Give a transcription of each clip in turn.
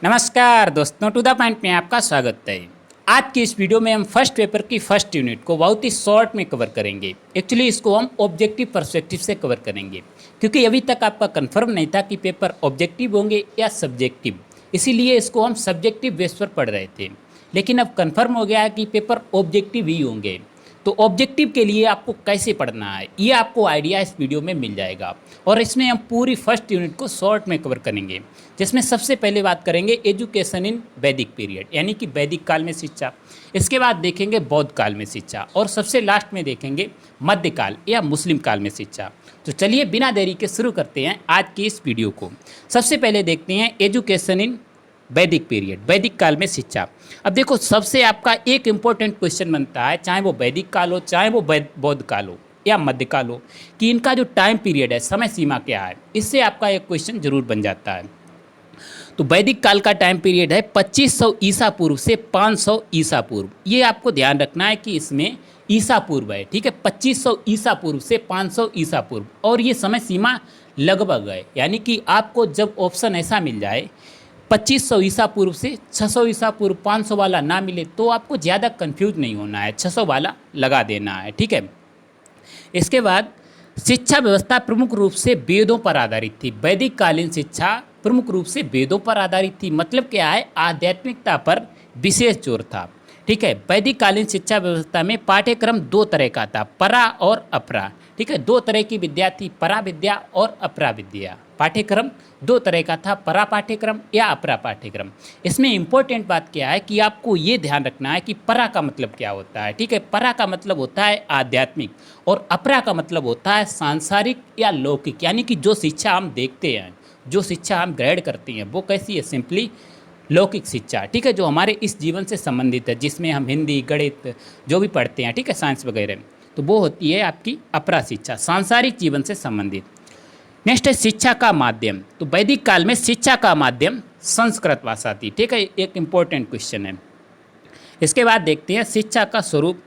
नमस्कार दोस्तों, to the point में आपका स्वागत है। आज की इस वीडियो में हम फर्स्ट पेपर की फर्स्ट यूनिट को बहुत ही शॉर्ट में कवर करेंगे। एक्चुअली इसको हम ऑब्जेक्टिव पर्सपेक्टिव से कवर करेंगे, क्योंकि अभी तक आपका कंफर्म नहीं था कि पेपर ऑब्जेक्टिव होंगे या सब्जेक्टिव, इसीलिए इसको हम सब्जेक्टिव बेस पर पढ़ रहे थे। लेकिन अब कंफर्म हो गया है कि पेपर ऑब्जेक्टिव ही होंगे। तो ऑब्जेक्टिव के लिए आपको कैसे पढ़ना है, ये आपको आइडिया इस वीडियो में मिल जाएगा। और इसमें हम पूरी फर्स्ट यूनिट को शॉर्ट में कवर करेंगे, जिसमें सबसे पहले बात करेंगे एजुकेशन इन वैदिक पीरियड, यानी कि वैदिक काल में शिक्षा। इसके बाद देखेंगे बौद्ध काल में शिक्षा, और सबसे लास्ट में देखेंगे मध्यकाल या मुस्लिम काल में शिक्षा। तो चलिए बिना देरी के शुरू करते हैं आज की इस वीडियो को। सबसे पहले देखते हैं एजुकेशन इन वैदिक पीरियड, वैदिक काल में शिक्षा। अब देखो, सबसे आपका एक इम्पोर्टेंट क्वेश्चन बनता है, चाहे वो वैदिक काल हो, चाहे वो बौद्ध काल हो या मध्यकाल हो, कि इनका जो टाइम पीरियड है, समय सीमा क्या है। इससे आपका एक क्वेश्चन जरूर बन जाता है। तो वैदिक काल का टाइम पीरियड है 2500 ईसा पूर्व से 500 ईसा पूर्व। ये आपको ध्यान रखना है कि इसमें ईसा पूर्व है, ठीक है। 2500 ईसा पूर्व से 500 ईसा पूर्व, और ये समय सीमा लगभग है। यानी कि आपको जब ऑप्शन ऐसा मिल जाए 2500 ईसा पूर्व से 600 ईसा पूर्व, 500 वाला ना मिले, तो आपको ज़्यादा कंफ्यूज नहीं होना है, 600 वाला लगा देना है, ठीक है। इसके बाद शिक्षा व्यवस्था प्रमुख रूप से वेदों पर आधारित थी। वैदिक कालीन शिक्षा प्रमुख रूप से वेदों पर आधारित थी। मतलब क्या है, आध्यात्मिकता पर विशेष जोर था, ठीक है। वैदिक कालीन शिक्षा व्यवस्था में पाठ्यक्रम दो तरह का था, परा और अपरा, ठीक है। दो तरह की विद्या थी, परा विद्या और अपरा विद्या। पाठ्यक्रम दो तरह का था, परा पाठ्यक्रम या अपरा पाठ्यक्रम। इसमें इंपॉर्टेंट बात क्या है कि आपको ये ध्यान रखना है कि परा का मतलब क्या होता है, ठीक है। परा का मतलब होता है आध्यात्मिक, और अपरा का मतलब होता है सांसारिक या लौकिक। यानी कि जो शिक्षा हम देखते हैं, जो शिक्षा हम ग्रहण करते हैं, वो कैसी है, सिंपली लौकिक शिक्षा, ठीक है, जो हमारे इस जीवन से संबंधित है, जिसमें हम हिंदी गणित जो भी पढ़ते हैं, ठीक है, साइंस वगैरह, तो वो होती है आपकी अपरा शिक्षा, सांसारिक जीवन से संबंधित। नेक्स्ट है शिक्षा का माध्यम। तो वैदिक काल में शिक्षा का माध्यम संस्कृत भाषा थी, ठीक है, एक इम्पोर्टेंट क्वेश्चन है। इसके बाद देखते हैं शिक्षा का स्वरूप।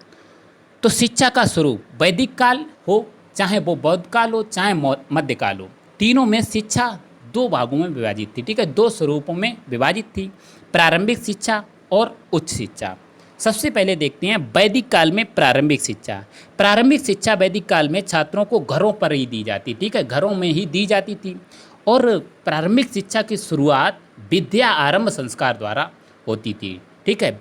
तो शिक्षा का स्वरूप वैदिक काल हो, चाहे वो बौद्ध काल हो, चाहे मध्यकाल हो, तीनों में शिक्षा दो भागों में विभाजित थी, ठीक है, दो स्वरूपों में विभाजित थी, प्रारंभिक शिक्षा और उच्च शिक्षा। सबसे पहले देखते हैं वैदिक काल में प्रारंभिक शिक्षा। प्रारंभिक शिक्षा वैदिक काल में छात्रों को घरों पर ही दी जाती, ठीक है, घरों में ही दी जाती थी। और प्रारंभिक शिक्षा की शुरुआत विद्या आरंभ संस्कार द्वारा होती थी, ठीक है।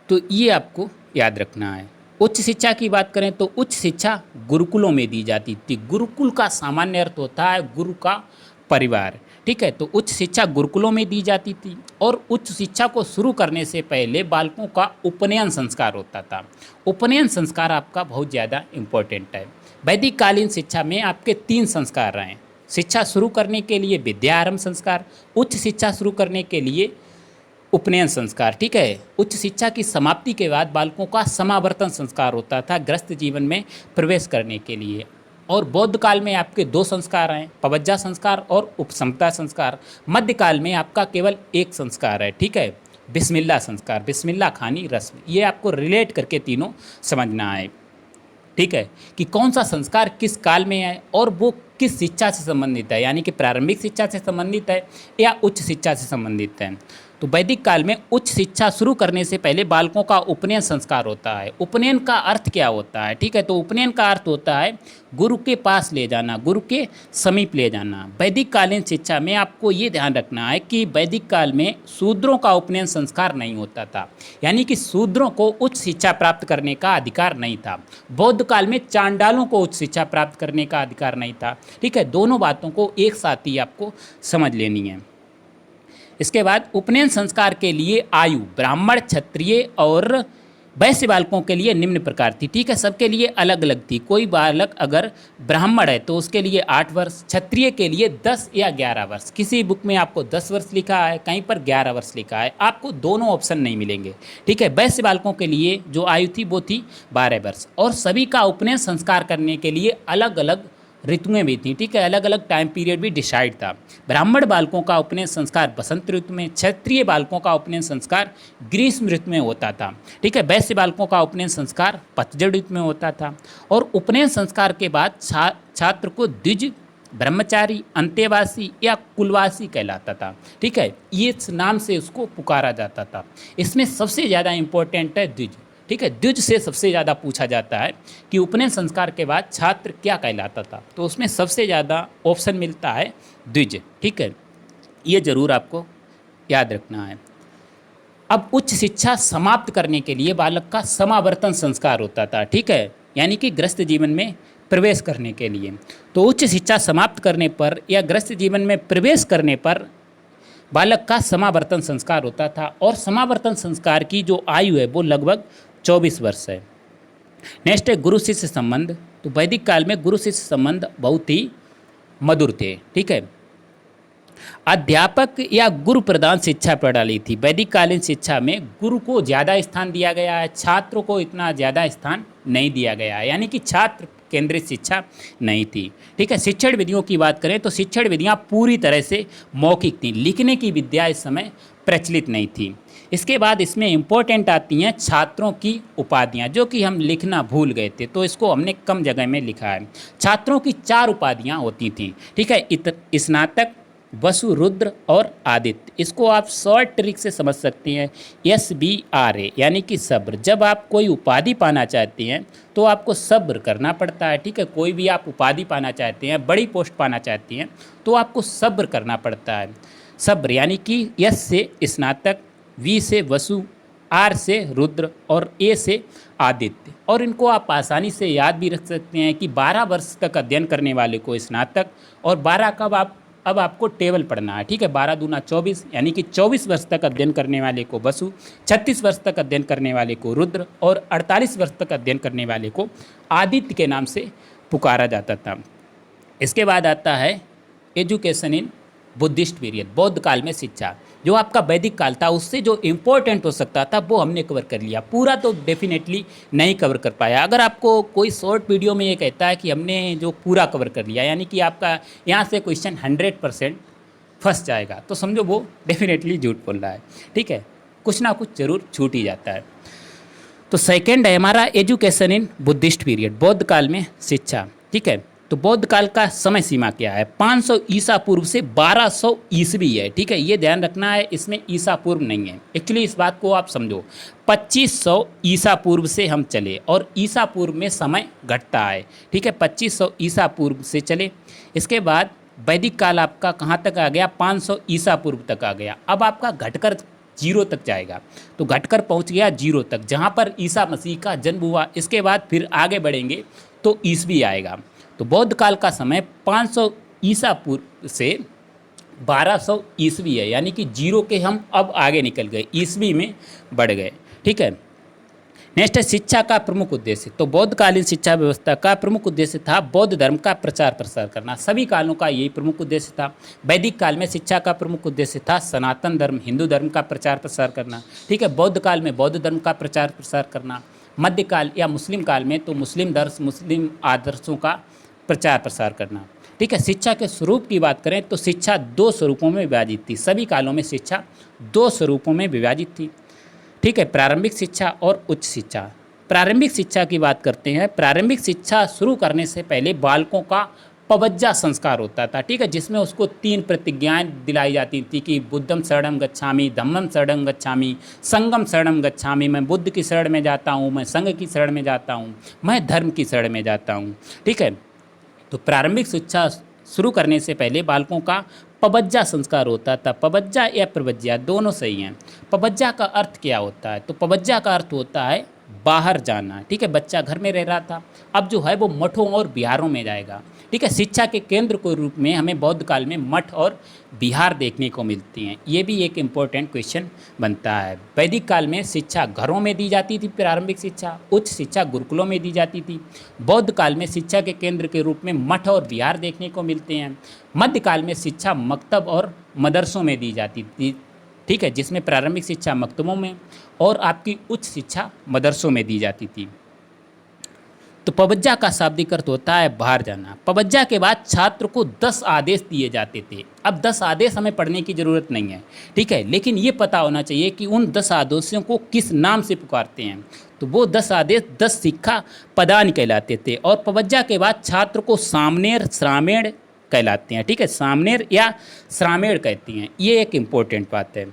तो ये आपको याद रखना है। उच्च शिक्षा की बात करें तो उच्च शिक्षा गुरुकुलों में दी जाती थी। गुरुकुल का सामान्य अर्थ होता है गुरु का परिवार, ठीक है। तो उच्च शिक्षा गुरुकुलों में दी जाती थी, और उच्च शिक्षा को शुरू करने से पहले बालकों का उपनयन संस्कार होता था। उपनयन संस्कार आपका बहुत ज़्यादा इम्पोर्टेंट है। वैदिक कालीन शिक्षा में आपके तीन संस्कार रहे। शिक्षा शुरू करने के लिए विद्या आरंभ संस्कार, उच्च शिक्षा शुरू करने के लिए उपनयन संस्कार, ठीक है। उच्च शिक्षा की समाप्ति के बाद बालकों का समावर्तन संस्कार होता था गृहस्थ जीवन में प्रवेश करने के लिए। और बौद्ध काल में आपके दो संस्कार हैं, पवज्जा संस्कार और उपसमता संस्कार। मध्यकाल में आपका केवल एक संस्कार है, ठीक है, बिस्मिल्लाह संस्कार, बिस्मिल्लाह खानी रस्म। ये आपको रिलेट करके तीनों समझना है, ठीक है, कि कौन सा संस्कार किस काल में है और वो किस शिक्षा से संबंधित है, यानी कि प्रारंभिक शिक्षा से संबंधित है या उच्च शिक्षा से संबंधित है। तो वैदिक काल में उच्च शिक्षा शुरू करने से पहले बालकों का उपनयन संस्कार होता है। उपनयन का अर्थ क्या होता है, ठीक है, तो उपनयन का अर्थ होता है गुरु के पास ले जाना, गुरु के समीप ले जाना। वैदिक कालीन शिक्षा में आपको ये ध्यान रखना है कि वैदिक काल में शूद्रों का उपनयन संस्कार नहीं होता था, यानी कि शूद्रों को उच्च शिक्षा प्राप्त करने का अधिकार नहीं था। बौद्ध काल में चांडालों को उच्च शिक्षा प्राप्त करने का अधिकार नहीं था, ठीक है। दोनों बातों को एक साथ ही आपको समझ लेनी है। इसके बाद उपनयन संस्कार के लिए आयु ब्राह्मण, क्षत्रिय और वैश्य बालकों के लिए निम्न प्रकार थी, ठीक है, सबके लिए अलग अलग थी। कोई बालक अगर ब्राह्मण है तो उसके लिए 8 वर्ष, क्षत्रिय के लिए 10 या 11 वर्ष। किसी बुक में आपको 10 वर्ष लिखा है, कहीं पर 11 वर्ष लिखा है, आपको दोनों ऑप्शन नहीं मिलेंगे, ठीक है। वैश्य बालकों के लिए जो आयु थी वो थी 12 वर्ष, और सभी का उपनयन संस्कार करने के लिए अलग अलग ऋतुएं भी थी, ठीक है, अलग अलग टाइम पीरियड भी डिसाइड था। ब्राह्मण बालकों का उपनयन संस्कार बसंत ऋतु में, क्षत्रिय बालकों का उपनयन संस्कार ग्रीष्म ऋतु में होता था, ठीक है। वैश्य बालकों का उपनयन संस्कार पतझड़ ऋतु में होता था। और उपनयन संस्कार के बाद छात्र को द्विज ब्रह्मचारी, अंतेवासी या कुलवासी कहलाता था। ठीक है, ये इस नाम से उसको पुकारा जाता था। इसमें सबसे ज़्यादा इम्पोर्टेंट है द्विज। ठीक है, द्विज से सबसे ज़्यादा पूछा जाता है कि उपनयन संस्कार के बाद छात्र क्या कहलाता था, तो उसमें सबसे ज़्यादा ऑप्शन मिलता है द्विज। ठीक है, ये जरूर आपको याद रखना है। अब उच्च शिक्षा समाप्त करने के लिए बालक का समावर्तन संस्कार होता था। ठीक है, यानी कि गृहस्थ जीवन में प्रवेश करने के लिए। तो उच्च शिक्षा समाप्त करने पर या गृहस्थ जीवन में प्रवेश करने पर बालक का समावर्तन संस्कार होता था, और समावर्तन संस्कार की जो आयु है वो लगभग 24 वर्ष है। नेक्स्ट है गुरु शिष्य संबंध। तो वैदिक काल में गुरु शिष्य संबंध बहुत ही मधुर थे। ठीक है, अध्यापक या गुरु प्रधान शिक्षा प्रणाली थी। वैदिक कालीन शिक्षा में गुरु को ज़्यादा स्थान दिया गया है, छात्रों को इतना ज़्यादा स्थान नहीं दिया गया है, यानी कि छात्र केंद्रित शिक्षा नहीं थी। ठीक है, शिक्षण विधियों की बात करें तो शिक्षण विधियाँ पूरी तरह से मौखिक थीं, लिखने की विद्या इस समय प्रचलित नहीं थी। इसके बाद इसमें इम्पोर्टेंट आती हैं छात्रों की उपाधियाँ, जो कि हम लिखना भूल गए थे, तो इसको हमने कम जगह में लिखा है। छात्रों की 4 उपाधियाँ होती थीं। ठीक है, स्नातक, वसु, रुद्र और आदित्य। इसको आप शॉर्ट ट्रिक से समझ सकते हैं, SBRA, यानी कि सब्र। जब आप कोई उपाधि पाना चाहते हैं तो आपको सब्र करना पड़ता है। ठीक है, कोई भी आप उपाधि पाना चाहते हैं, बड़ी पोस्ट पाना चाहते हैं, तो आपको सब्र करना पड़ता है। सब्र यानी कि S से स्नातक, V से वसु, R से रुद्र और A से आदित्य। और इनको आप आसानी से याद भी रख सकते हैं कि 12 वर्ष तक अध्ययन करने वाले को स्नातक, और 12 कब अब आपको टेबल पढ़ना है। ठीक है, 12 दूना 24, यानी कि 24 वर्ष तक अध्ययन करने वाले को वसु, 36 वर्ष तक अध्ययन करने वाले को रुद्र और 48 वर्ष तक अध्ययन करने वाले को आदित्य के नाम से पुकारा जाता था। इसके बाद आता है एजुकेशन इन बुद्धिस्ट पीरियड, बौद्ध काल में शिक्षा। जो आपका वैदिक काल था उससे जो इम्पोर्टेंट हो सकता था वो हमने कवर कर लिया, पूरा तो डेफिनेटली नहीं कवर कर पाया। अगर आपको कोई शॉर्ट वीडियो में ये कहता है कि हमने जो पूरा कवर कर लिया, यानी कि आपका यहाँ से क्वेश्चन 100% फंस जाएगा, तो समझो वो डेफिनेटली झूठ बोल रहा है। ठीक है, कुछ ना कुछ जरूर छूट ही जाता है। तो सेकेंड है हमारा एजुकेशन इन बुद्धिस्ट पीरियड, बौद्ध काल में शिक्षा। ठीक है, तो बौद्ध काल का समय सीमा क्या है? 500 ईसा पूर्व से 1200 ईस्वी है। ठीक है, ये ध्यान रखना है, इसमें ईसा पूर्व नहीं है। एक्चुअली इस बात को आप समझो, 2500 ईसा पूर्व से हम चले और ईसा पूर्व में समय घटता है। ठीक है, 2500 ईसा पूर्व से चले, इसके बाद वैदिक काल आपका कहाँ तक आ गया? 500 ईसा पूर्व तक आ गया। अब आपका घटकर 0 तक जाएगा, तो घटकर पहुँच गया 0 तक, जहाँ पर ईसा मसीह का जन्म हुआ। इसके बाद फिर आगे बढ़ेंगे तो ईस्वी आएगा। तो बौद्ध काल का समय 500 ईसा पूर्व से 1200 ईस्वी है, यानी कि 0 के हम अब आगे निकल गए, ईस्वी में बढ़ गए। ठीक है, नेक्स्ट है शिक्षा का प्रमुख उद्देश्य। तो बौद्ध कालीन शिक्षा व्यवस्था का प्रमुख उद्देश्य था बौद्ध धर्म का प्रचार प्रसार करना। सभी कालों का यही प्रमुख उद्देश्य था। वैदिक काल में शिक्षा का प्रमुख उद्देश्य था सनातन धर्म, हिंदू धर्म का प्रचार प्रसार करना। ठीक है, बौद्ध काल में बौद्ध धर्म का प्रचार प्रसार करना। मध्यकाल या मुस्लिम काल में तो मुस्लिम दर्श, मुस्लिम आदर्शों का प्रचार प्रसार करना। ठीक है, शिक्षा के स्वरूप की बात करें तो शिक्षा 2 स्वरूपों में विभाजित थी। सभी कालों में शिक्षा 2 स्वरूपों में विभाजित थी। ठीक है, प्रारंभिक शिक्षा और उच्च शिक्षा। प्रारंभिक शिक्षा की बात करते हैं। प्रारंभिक शिक्षा शुरू करने से पहले बालकों का पवज्जा संस्कार होता था। ठीक है, जिसमें उसको 3 प्रतिज्ञाएं दिलाई जाती थी कि बुद्धम शरणम गच्छामि, धम्मम शरणम गच्छामि, संगम शरणम गच्छामि। मैं बुद्ध की शरण में जाता हूँ, मैं संघ की शरण में जाता हूँ, मैं धर्म की शरण में जाता हूँ। ठीक है, तो प्रारंभिक शिक्षा शुरू करने से पहले बालकों का पवज्जा संस्कार होता था। पवज्जा या प्रवज्जा दोनों सही हैं। पवज्जा का अर्थ क्या होता है? तो पवज्जा का अर्थ होता है बाहर जाना। ठीक है, बच्चा घर में रह रहा था, अब जो है वो मठों और बिहारों में जाएगा। ठीक है, शिक्षा के केंद्र के रूप में हमें बौद्ध काल में मठ और बिहार देखने को मिलती हैं। ये भी एक इम्पोर्टेंट क्वेश्चन बनता है। वैदिक काल में शिक्षा घरों में दी जाती थी, प्रारंभिक शिक्षा, उच्च शिक्षा गुरुकुलों में दी जाती थी। बौद्ध काल में शिक्षा के केंद्र के रूप में मठ और बिहार देखने को मिलते हैं। मध्यकाल में शिक्षा मकतब और मदरसों में दी जाती थी। ठीक है, जिसमें प्रारंभिक शिक्षा मकतबों में और आपकी उच्च शिक्षा मदरसों में दी जाती थी। तो पवज्जा का शाब्दिक अर्थ होता है बाहर जाना। पवज्जा के बाद छात्र को 10 आदेश दिए जाते थे। अब 10 आदेश हमें पढ़ने की ज़रूरत नहीं है। ठीक है, लेकिन ये पता होना चाहिए कि उन 10 आदेशों को किस नाम से पुकारते हैं। तो वो 10 आदेश 10 शिक्षा पदान कहलाते थे। और पवज्जा के बाद छात्र को सामनेर, श्रामेण, कहलाते हैं। ठीक है, सामनेर या श्रामेण कहती हैं। ये एक इम्पोर्टेंट बात है।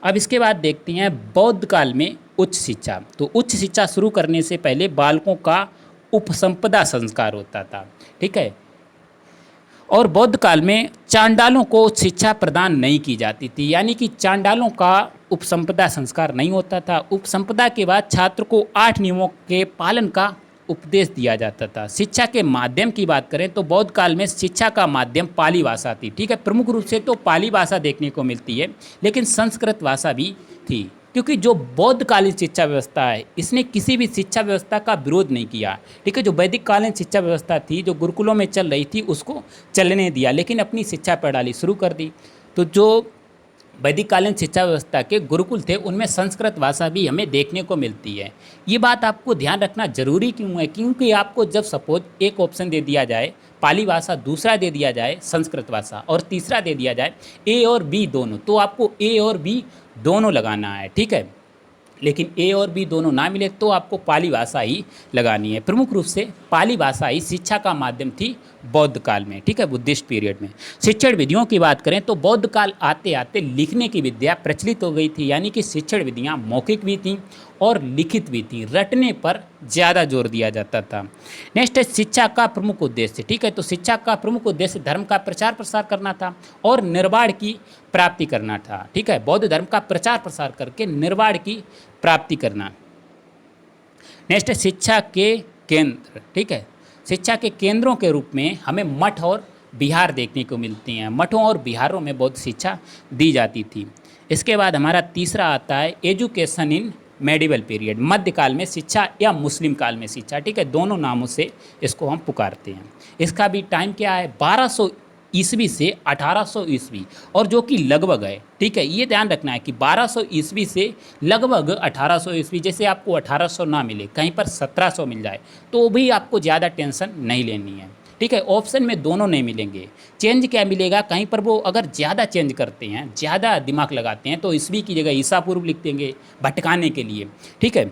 अब इसके बाद देखते हैं बौद्ध काल में उच्च शिक्षा। तो उच्च शिक्षा शुरू करने से पहले बालकों का उपसंपदा संस्कार होता था। ठीक है, और बौद्ध काल में चांडालों को शिक्षा प्रदान नहीं की जाती थी, यानी कि चांडालों का उपसंपदा संस्कार नहीं होता था। उपसंपदा के बाद छात्र को 8 नियमों के पालन का उपदेश दिया जाता था। शिक्षा के माध्यम की बात करें तो बौद्ध काल में शिक्षा का माध्यम पाली भाषा थी। ठीक है, प्रमुख रूप से तो पाली भाषा देखने को मिलती है, लेकिन संस्कृत भाषा भी थी, क्योंकि जो बौद्ध कालीन शिक्षा व्यवस्था है इसने किसी भी शिक्षा व्यवस्था का विरोध नहीं किया। ठीक है, जो वैदिक कालीन शिक्षा व्यवस्था थी जो गुरुकुलों में चल रही थी उसको चलने दिया, लेकिन अपनी शिक्षा प्रणाली शुरू कर दी। तो जो वैदिक कालीन शिक्षा व्यवस्था के गुरुकुल थे उनमें संस्कृत भाषा भी हमें देखने को मिलती है। ये बात आपको ध्यान रखना जरूरी क्यों है, क्योंकि आपको जब सपोज एक ऑप्शन दे दिया जाए पाली भाषा, दूसरा दे दिया जाए संस्कृत भाषा और तीसरा दे दिया जाए ए और बी दोनों, तो आपको ए और बी दोनों लगाना है। ठीक है, लेकिन ए और बी दोनों ना मिले तो आपको पाली भाषा ही लगानी है। प्रमुख रूप से पाली भाषा ही शिक्षा का माध्यम थी बौद्ध काल में। ठीक है, बुद्धिस्ट पीरियड में। शिक्षण विधियों की बात करें तो बौद्ध काल आते आते लिखने की विद्या प्रचलित हो गई थी, यानी कि शिक्षण विधियाँ मौखिक भी थीं और लिखित भी थी। रटने पर ज़्यादा जोर दिया जाता था। नेक्स्ट है शिक्षा का प्रमुख उद्देश्य। ठीक है, तो शिक्षा का प्रमुख उद्देश्य धर्म का प्रचार प्रसार करना था और निर्वाण की प्राप्ति करना था। ठीक है, बौद्ध धर्म का प्रचार प्रसार करके निर्वाण की प्राप्ति करना। नेक्स्ट है शिक्षा के केंद्र। ठीक है, शिक्षा के केंद्रों के रूप में हमें मठ और विहार देखने को मिलती हैं। मठों और विहारों में बौद्ध शिक्षा दी जाती थी। इसके बाद हमारा तीसरा आता है एजुकेशन इन मेडिवल पीरियड, मध्यकाल में शिक्षा या मुस्लिम काल में शिक्षा। ठीक है, दोनों नामों से इसको हम पुकारते हैं। इसका भी टाइम क्या है, 1200 ईस्वी से 1800 ईस्वी, और जो कि लगभग है। ठीक है, ये ध्यान रखना है कि 1200 ईस्वी से लगभग 1800 ईस्वी। जैसे आपको 1800 ना मिले, कहीं पर 1700 मिल जाए तो भी आपको ज़्यादा टेंशन नहीं लेनी है। ठीक है, ऑप्शन में दोनों नहीं मिलेंगे। चेंज क्या मिलेगा, कहीं पर वो अगर ज़्यादा चेंज करते हैं, ज़्यादा दिमाग लगाते हैं तो ईस्वी की जगह ईसा पूर्व लिख देंगे भटकाने के लिए। ठीक है,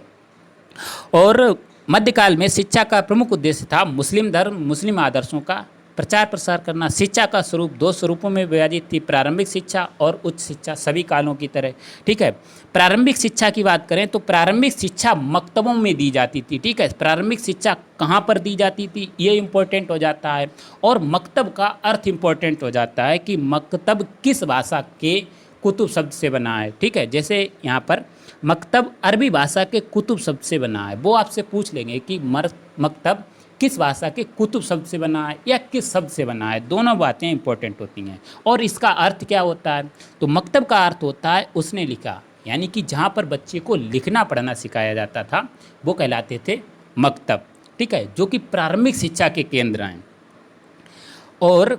और मध्यकाल में शिक्षा का प्रमुख उद्देश्य था मुस्लिम धर्म, मुस्लिम आदर्शों का प्रचार प्रसार करना। शिक्षा का स्वरूप 2 स्वरूपों में विभाजित थी, प्रारंभिक शिक्षा और उच्च शिक्षा, सभी कालों की तरह। ठीक है, प्रारंभिक शिक्षा की बात करें तो प्रारंभिक शिक्षा मकतबों में दी जाती थी। ठीक है, प्रारंभिक शिक्षा कहाँ पर दी जाती थी ये इम्पोर्टेंट हो जाता है, और मकतब का अर्थ इम्पोर्टेंट हो जाता है कि मकतब किस भाषा के कुतुब शब्द से बना है। ठीक है, जैसे यहाँ पर मकतब अरबी भाषा के कुतुब शब्द से बना है, वो आपसे पूछ लेंगे कि मकतब किस भाषा के कुतुब शब्द से बना है या किस शब्द से बना है। दोनों बातें इंपॉर्टेंट होती हैं। और इसका अर्थ क्या होता है, तो मकतब का अर्थ होता है उसने लिखा, यानी कि जहाँ पर बच्चे को लिखना पढ़ना सिखाया जाता था वो कहलाते थे मकतब। ठीक है, जो कि प्रारंभिक शिक्षा के केंद्र हैं। और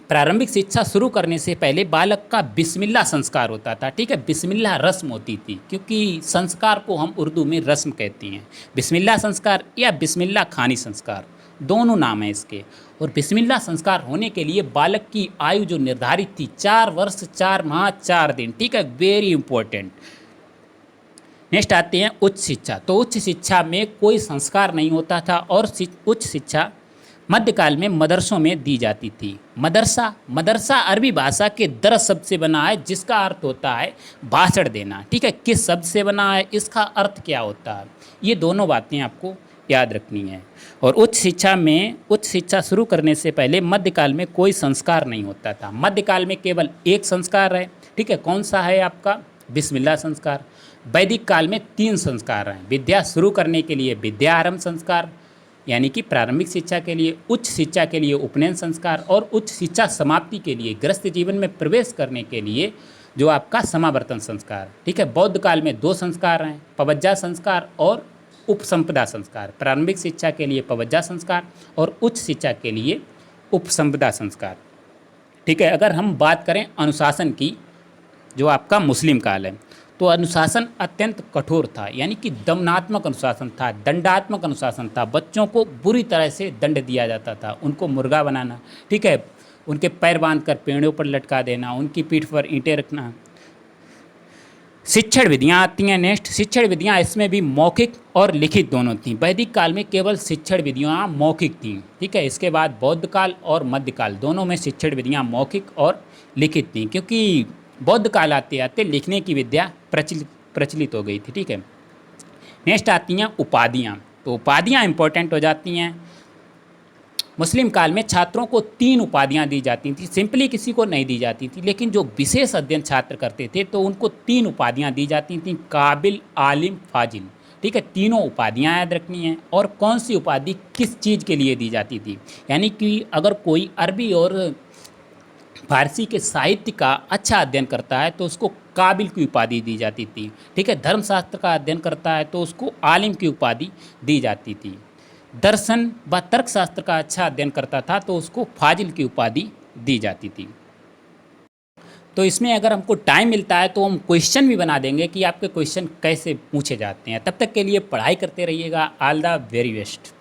प्रारंभिक शिक्षा शुरू करने से पहले बालक का बिस्मिल्लाह संस्कार होता था। ठीक है, बिस्मिल्लाह रस्म होती थी, क्योंकि संस्कार को हम उर्दू में रस्म कहती हैं। बिस्मिल्लाह संस्कार या बिस्मिल्लाह खानी संस्कार, दोनों नाम हैं इसके। और बिस्मिल्लाह संस्कार होने के लिए बालक की आयु जो निर्धारित थी 4 वर्ष 4 माह 4 दिन। ठीक है, वेरी इंपॉर्टेंट। नेक्स्ट आते हैं उच्च शिक्षा। तो उच्च शिक्षा में कोई संस्कार नहीं होता था और उच्च शिक्षा मध्यकाल में मदरसों में दी जाती थी। मदरसा अरबी भाषा के दरस शब्द से बना है, जिसका अर्थ होता है भाषण देना। ठीक है, किस शब्द से बना है, इसका अर्थ क्या होता है, ये दोनों बातें आपको याद रखनी है। और उच्च शिक्षा शुरू करने से पहले मध्यकाल में कोई संस्कार नहीं होता था। मध्यकाल में केवल एक संस्कार है। ठीक है, कौन सा है आपका, बिस्मिल्लाह संस्कार। वैदिक काल में 3 संस्कार हैं। विद्या शुरू करने के लिए विद्या आरंभ संस्कार, यानी कि प्रारंभिक शिक्षा के लिए, उच्च शिक्षा के लिए उपनयन संस्कार, और उच्च शिक्षा समाप्ति के लिए गृहस्थ जीवन में प्रवेश करने के लिए जो आपका समावर्तन संस्कार। ठीक है, बौद्ध काल में 2 संस्कार हैं, पवज्जा संस्कार और उपसंपदा संस्कार। प्रारंभिक शिक्षा के लिए पवज्जा संस्कार और उच्च शिक्षा के लिए उपसंपदा संस्कार। ठीक है, अगर हम बात करें अनुशासन की, जो आपका मुस्लिम काल है, तो अनुशासन अत्यंत कठोर था, यानी कि दमनात्मक अनुशासन था, दंडात्मक अनुशासन था। बच्चों को बुरी तरह से दंड दिया जाता था, उनको मुर्गा बनाना, ठीक है, उनके पैर बांधकर पेड़ों पर लटका देना, उनकी पीठ पर ईंटें रखना, शिक्षण विधियाँ आती हैं नेक्स्ट। शिक्षण विधियाँ इसमें भी मौखिक और लिखित दोनों थीं। वैदिक काल में केवल शिक्षण विधियाँ मौखिक थीं, ठीक है। इसके बाद बौद्ध काल और मध्यकाल दोनों में शिक्षण विधियाँ मौखिक और लिखित थीं, क्योंकि बौद्ध काल आते आते लिखने की विद्या प्रचलित हो गई थी, ठीक है। नेक्स्ट आती हैं उपाधियाँ। तो उपाधियाँ इंपॉर्टेंट हो जाती हैं। मुस्लिम काल में छात्रों को 3 उपाधियां दी जाती थी, सिंपली किसी को नहीं दी जाती थी, लेकिन जो विशेष अध्ययन छात्र करते थे तो उनको 3 उपाधियां दी जाती थी, काबिल, आलिम, फाजिल, ठीक है। तीनों उपाधियां याद रखनी है। और कौन सी उपाधि किस चीज़ के लिए दी जाती थी, यानी कि अगर कोई अरबी और फारसी के साहित्य का अच्छा अध्ययन करता है तो उसको काबिल की उपाधि दी जाती थी, ठीक है। धर्मशास्त्र का अध्ययन करता है तो उसको आलिम की उपाधि दी जाती थी। दर्शन व तर्कशास्त्र का अच्छा अध्ययन करता था तो उसको फाजिल की उपाधि दी जाती थी। तो इसमें अगर हमको टाइम मिलता है तो हम क्वेश्चन भी बना देंगे कि आपके क्वेश्चन कैसे पूछे जाते हैं। तब तक के लिए पढ़ाई करते रहिएगा। All the very best.